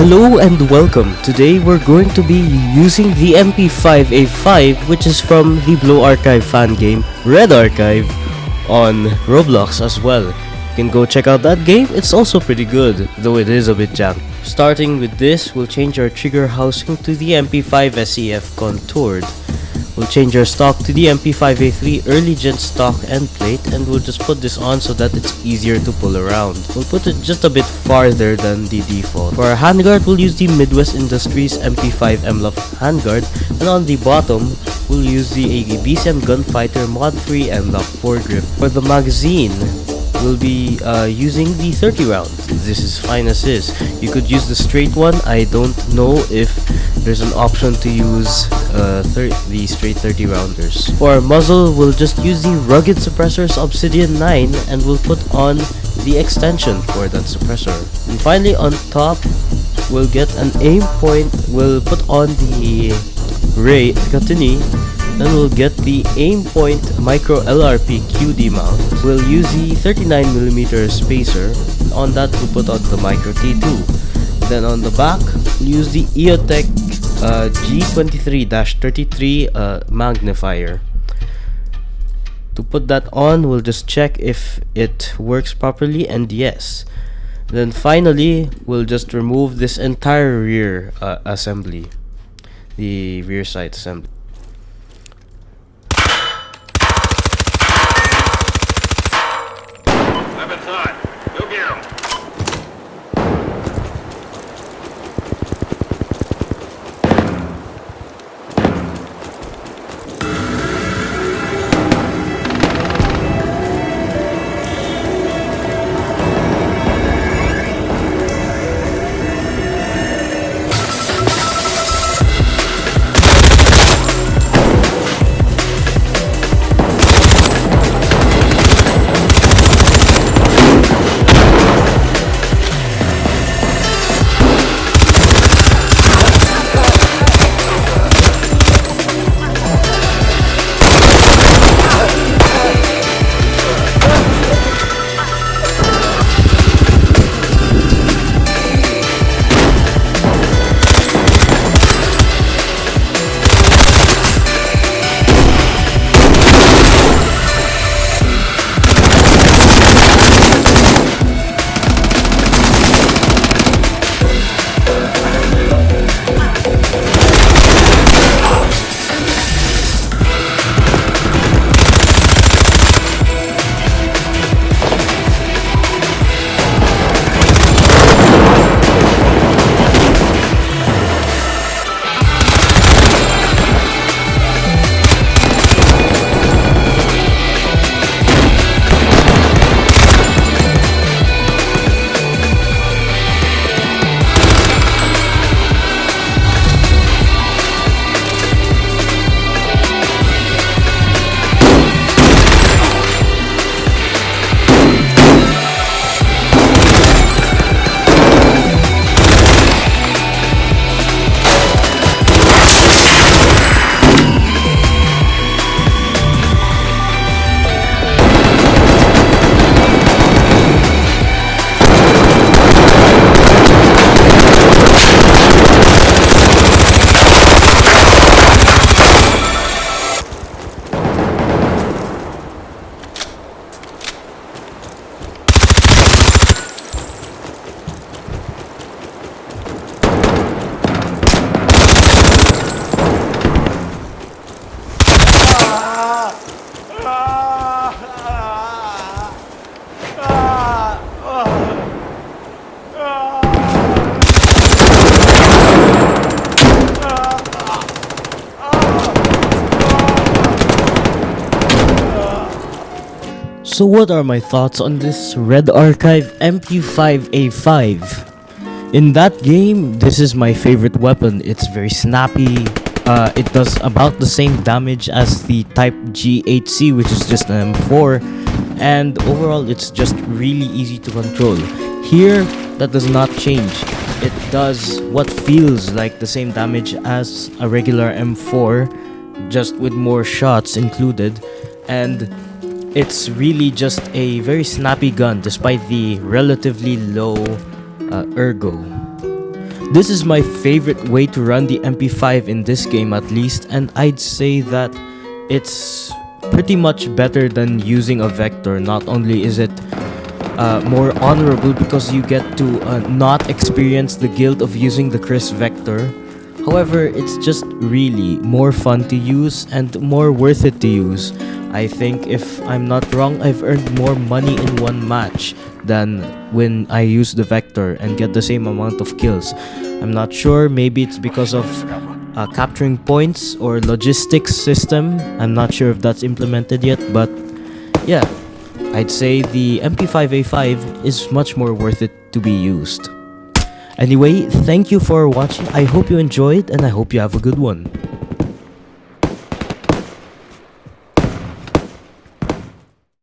Hello and welcome. Today we're going to be using the MP5A5, which is from the Blue Archive fan game Red Archive on Roblox as well. You can go check out that game. It's also pretty good, though it is a bit jammed. Starting with this, we'll change our trigger housing to the MP5 SEF contoured. We'll change our stock to the MP5A3 early gen stock end plate, and we'll just put this on so that it's easier to pull around. We'll put it just a bit farther than the default. For our handguard, we'll use the Midwest Industries MP5 MLOF handguard, and on the bottom, we'll use the BCM Gunfighter Mod 3 MLOF foregrip. For the magazine, we'll be using the 30 round. This is fine as is. You could use the straight one. I don't know if there's an option to use the straight 30 rounders. For our muzzle, we'll just use the Rugged Suppressors Obsidian 9, and we'll put on the extension for that suppressor. And finally, on top, we'll get an aim point. We'll put on the Ray Katini. Then we'll get the aim point micro LRP QD mount. We'll use the 39mm spacer. On that, we'll put on the micro T2. Then on the back, we'll use the EOTech G23-33 magnifier. To put that on, we'll just check if it works properly, and yes. Then finally, we'll just remove this entire rear assembly, the rear sight assembly. So what are my thoughts on this Red Archive MP5A5? In that game, this is my favorite weapon. It's very snappy. It does about the same damage as the Type G8C, which is just an M4. And overall, it's just really easy to control. Here, that does not change. It does what feels like the same damage as a regular M4, just with more shots included. And it's really just a very snappy gun despite the relatively low ergo. This is my favorite way to run the MP5 in this game at least, and I'd say that it's pretty much better than using a vector. Not only is it more honorable because you get to not experience the guilt of using the crisp vector. However, it's just really more fun to use and more worth it to use. I think, if I'm not wrong, I've earned more money in one match than when I use the vector and get the same amount of kills. I'm not sure, maybe it's because of capturing points or logistics system. I'm not sure if that's implemented yet, but yeah, I'd say the MP5A5 is much more worth it to be used. Anyway, thank you for watching. I hope you enjoyed, and I hope you have a good one.